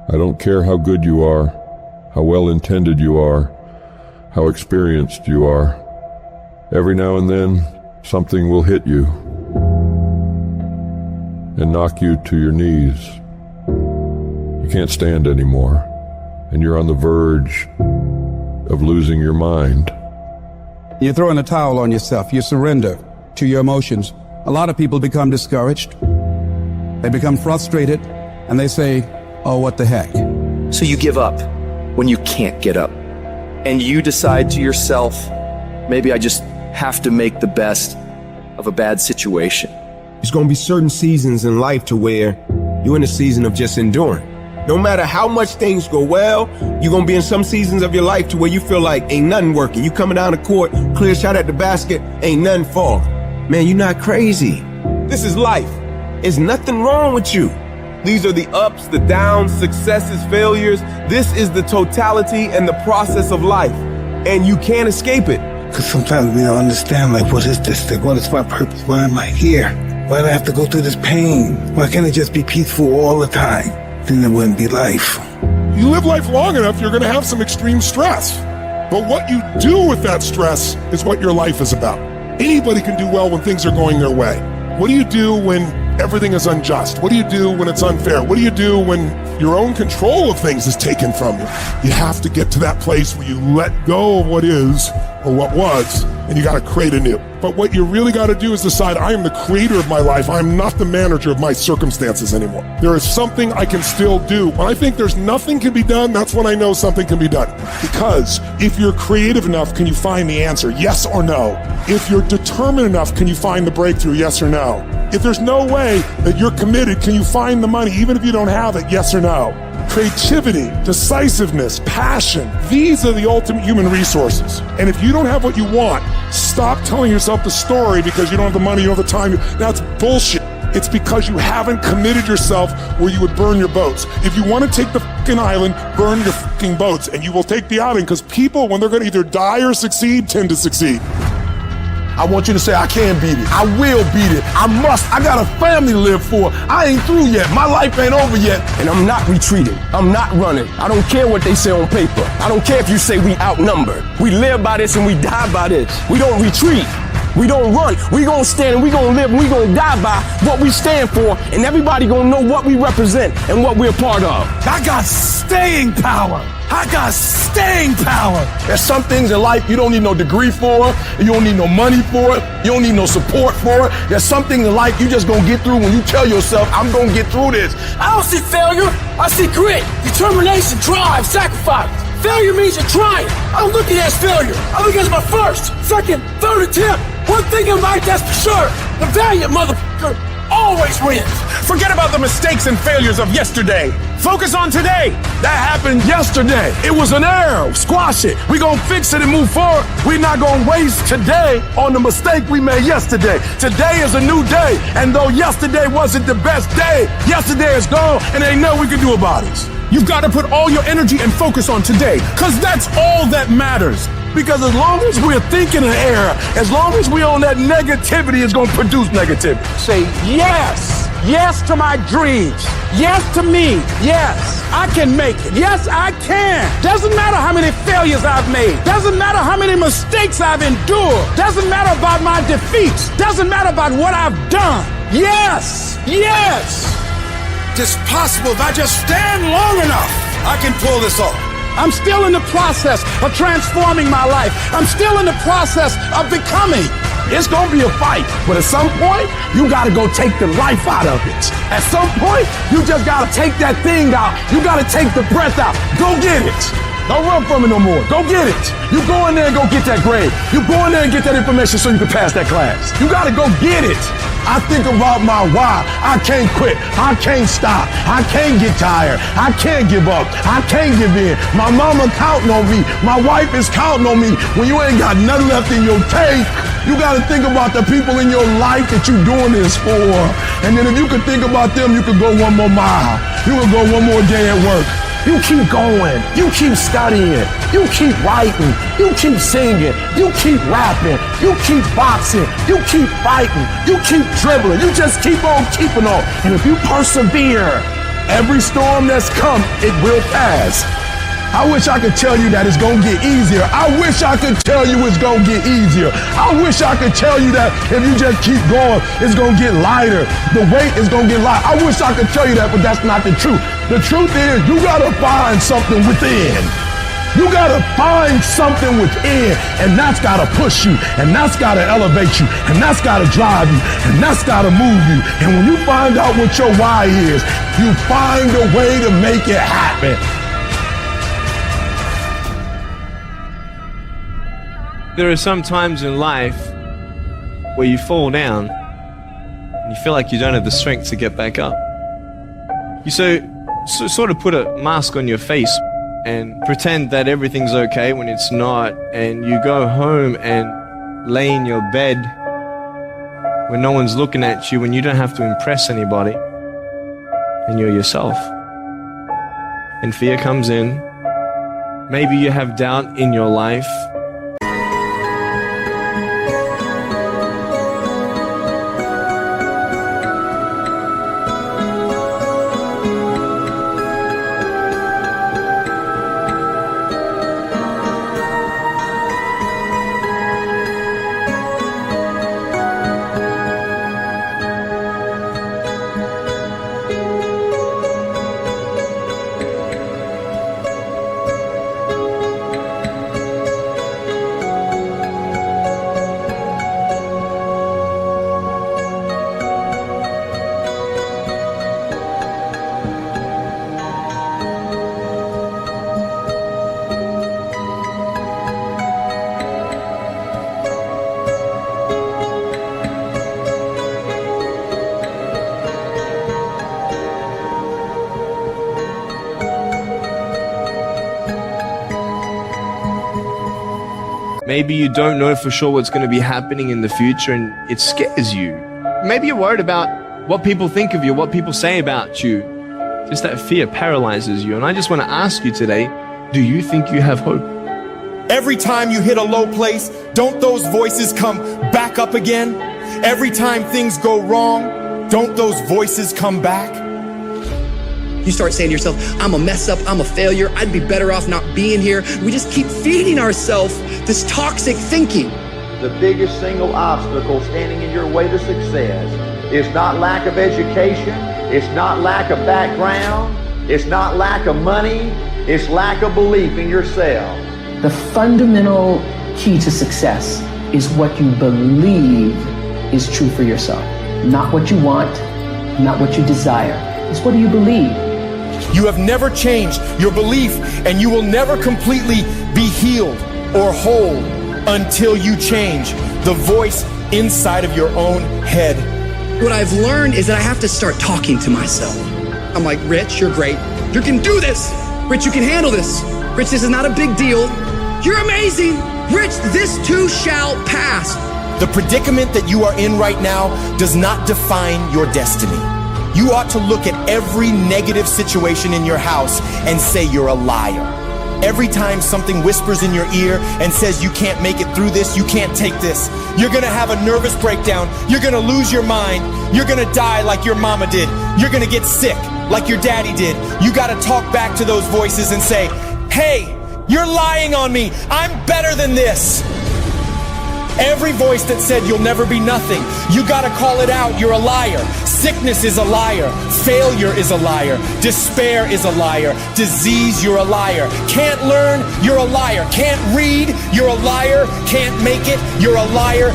I don't care how good you are, how well-intended you are, how experienced you are. Every now and then, something will hit you and knock you to your knees. You can't stand anymore, and you're on the verge of losing your mind. You throw in a towel on yourself. You surrender to your emotions. A lot of people become discouraged. They become frustrated, and they say, oh, what the heck? So you give up when you can't get up. And you decide to yourself, maybe I just have to make the best of a bad situation. There's going to be certain seasons in life to where you're in a season of just enduring. No matter how much things go well, you're going to be in some seasons of your life to where you feel like ain't nothing working. You coming down the court, clear shot at the basket, ain't nothing falling. Man, you're not crazy. This is life. There's nothing wrong with you. These are the ups, the downs, successes, failures. This is the totality and the process of life. And you can't escape it. Because sometimes we don't understand, like, what is this thing? What is my purpose? Why am I here? Why do I have to go through this pain? Why can't it just be peaceful all the time? Then it wouldn't be life. You live life long enough, you're going to have some extreme stress. But what you do with that stress is what your life is about. Anybody can do well when things are going their way. What do you do when everything is unjust? What do you do when it's unfair? What do you do when your own control of things is taken from you? You have to get to that place where you let go of what is or what was, and you got to create anew. But what you really got to do is decide, I am the creator of my life. I'm not the manager of my circumstances anymore. There is something I can still do. When I think there's nothing can be done, that's when I know something can be done. Because if you're creative enough, can you find the answer? Yes or no? If you're determined enough, can you find the breakthrough? Yes or no? If there's no way that you're committed, can you find the money even if you don't have it? Yes or no? Creativity, decisiveness, passion, these are the ultimate human resources. And if you don't have what you want, stop telling yourself the story because you don't have the money, you don't have the time. That's bullshit. It's because you haven't committed yourself where you would burn your boats. If you want to take the fucking island, burn your fucking boats, and you will take the island, because people, when they're going to either die or succeed, tend to succeed. I want you to say, I can beat it. I will beat it. I must. I got a family to live for. I ain't through yet. My life ain't over yet. And I'm not retreating. I'm not running. I don't care what they say on paper. I don't care if you say we outnumbered. We live by this and we die by this. We don't retreat. We don't run. We gonna stand and we gonna live and we gonna die by what we stand for, and everybody gonna know what we represent and what we're a part of. I got staying power. I got staying power. There's some things in life you don't need no degree for. You don't need no money for it. You don't need no support for it. There's some things in life you just gonna get through when you tell yourself, I'm gonna get through this. I don't see failure. I see grit, determination, drive, sacrifice. Failure means you're trying. I don't look at it as failure. I look at it as my first, second, third attempt. One thing in life, that's for sure. The valiant motherfucker always wins. Forget about the mistakes and failures of yesterday. Focus on today. That happened yesterday. It was an error. Squash it. We gonna fix it and move forward. We're not gonna waste today on the mistake we made yesterday. Today is a new day. And though yesterday wasn't the best day, yesterday is gone and ain't nothing we can do about it. You've got to put all your energy and focus on today, because that's all that matters. Because as long as we're thinking an error, as long as we're on that negativity, it's going to produce negativity. Say yes. Yes to my dreams. Yes to me. Yes, I can make it. Yes, I can. Doesn't matter how many failures I've made. Doesn't matter how many mistakes I've endured. Doesn't matter about my defeats. Doesn't matter about what I've done. Yes. Yes. It's possible if I just stand long enough, I can pull this off. I'm still in the process of transforming my life. I'm still in the process of becoming. It's gonna be a fight, but at some point, you gotta go take the life out of it. At some point, you just gotta take that thing out. You gotta take the breath out. Go get it. Don't run from it no more. Go get it. You go in there and go get that grade. You go in there and get that information so you can pass that class. You gotta go get it. I think about my why. I can't quit. I can't stop. I can't get tired. I can't give up. I can't give in. My mama counting on me. My wife is counting on me. When you ain't got nothing left in your tank, you gotta think about the people in your life that you're doing this for. And then if you could think about them, you could go one more mile. You could go one more day at work. You keep going, you keep studying, you keep writing, you keep singing, you keep rapping, you keep boxing, you keep fighting, you keep dribbling, you just keep on keeping on. And if you persevere, Every storm that's come, it will pass. I wish I could tell you that it's gonna get easier. I wish I could tell you it's gonna get easier. I wish I could tell you that if you just keep going, it's gonna get lighter. The weight is gonna get lighter. I wish I could tell you that, but that's not the truth. The truth is, you gotta find something within. You gotta find something within, and that's gotta push you, and that's gotta elevate you, and that's gotta drive you, and that's gotta move you. And when you find out what your why is, you find a way to make it happen. There are some times in life where you fall down and you feel like you don't have the strength to get back up. You sort of put a mask on your face and pretend that everything's okay when it's not, and you go home and lay in your bed when no one's looking at you and you don't have to impress anybody, and you're yourself. And fear comes in. Maybe you have doubt in your life. Maybe you don't know for sure what's going to be happening in the future and it scares you. Maybe you're worried about what people think of you, what people say about you. Just that fear paralyzes you. And I just want to ask you today, do you think you have hope? Every time you hit a low place, don't those voices come back up again? Every time things go wrong, don't those voices come back? You start saying to yourself, I'm a mess up, I'm a failure, I'd be better off not being here. We just keep feeding ourselves this toxic thinking. The biggest single obstacle standing in your way to success is not lack of education, it's not lack of background, it's not lack of money, it's lack of belief in yourself. The fundamental key to success is what you believe is true for yourself. Not what you want, not what you desire. It's what do you believe? You have never changed your belief, and you will never completely be healed or whole until you change the voice inside of your own head. What I've learned is that I have to start talking to myself. I'm like, Rich, you're great. You can do this. Rich, you can handle this. Rich, this is not a big deal. You're amazing. Rich, this too shall pass. The predicament that you are in right now does not define your destiny. You ought to look at every negative situation in your house and say you're a liar. Every time something whispers in your ear and says you can't make it through this, you can't take this, you're gonna have a nervous breakdown, you're gonna lose your mind, you're gonna die like your mama did, you're gonna get sick like your daddy did. You gotta talk back to those voices and say, hey, you're lying on me, I'm better than this. Every voice that said you'll never be nothing, you gotta call it out, you're a liar. Sickness is a liar. Failure is a liar. Despair is a liar. Disease, you're a liar. Can't learn, you're a liar. Can't read, you're a liar. Can't make it, you're a liar.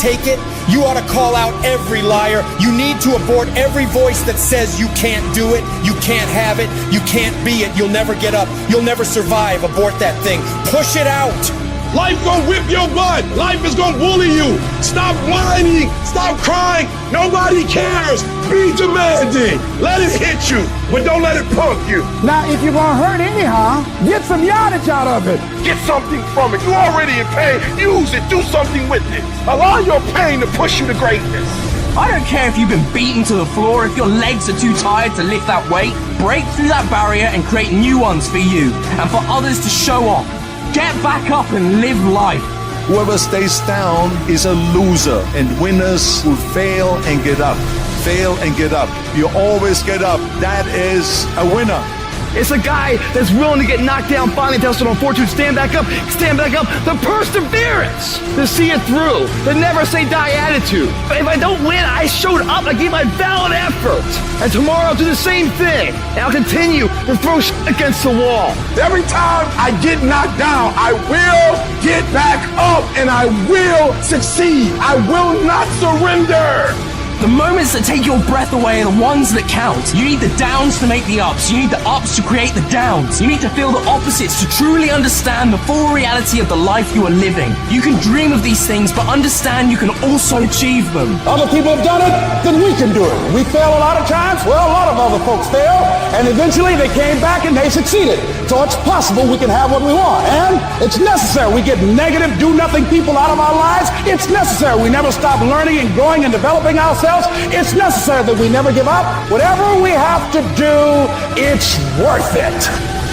take it. You ought to call out every liar. You need to abort every voice that says you can't do it, you can't have it, you can't be it, you'll never get up, you'll never survive. Abort that thing. Push it out. Life gonna whip your butt. Life is gonna bully you. Stop whining. Stop crying. Nobody cares. Be demanding. Let it hit you, but don't let it punk you. Now, if you're gonna hurt anyhow, get some yardage out of it. Get something from it. You're already in pain. Use it. Do something with it. Allow your pain to push you to greatness. I don't care if you've been beaten to the floor, if your legs are too tired to lift that weight. Break through that barrier and create new ones for you and for others to show off. Get back up and live life. Whoever stays down is a loser, and winners will fail and get up. Fail and get up. You always get up. That is a winner. It's a guy that's willing to get knocked down, finally tested on fortune, stand back up, the perseverance to see it through, the never say die attitude. But if I don't win, I showed up, I gave my valid effort. And tomorrow I'll do the same thing. And I'll continue to throw shit against the wall. Every time I get knocked down, I will get back up and I will succeed. I will not surrender. The moments that take your breath away are the ones that count. You need the downs to make the ups. You need the ups to create the downs. You need to feel the opposites to truly understand the full reality of the life you are living. You can dream of these things, but understand you can also achieve them. Other people have done it, then we can do it. We fail a lot of times, well, a lot of other folks fail, and eventually they came back and they succeeded. So it's possible we can have what we want, and it's necessary. We get negative, do-nothing people out of our lives. It's necessary. We never stop learning and growing and developing ourselves. It's necessary that we never give up. Whatever we have to do, it's worth it.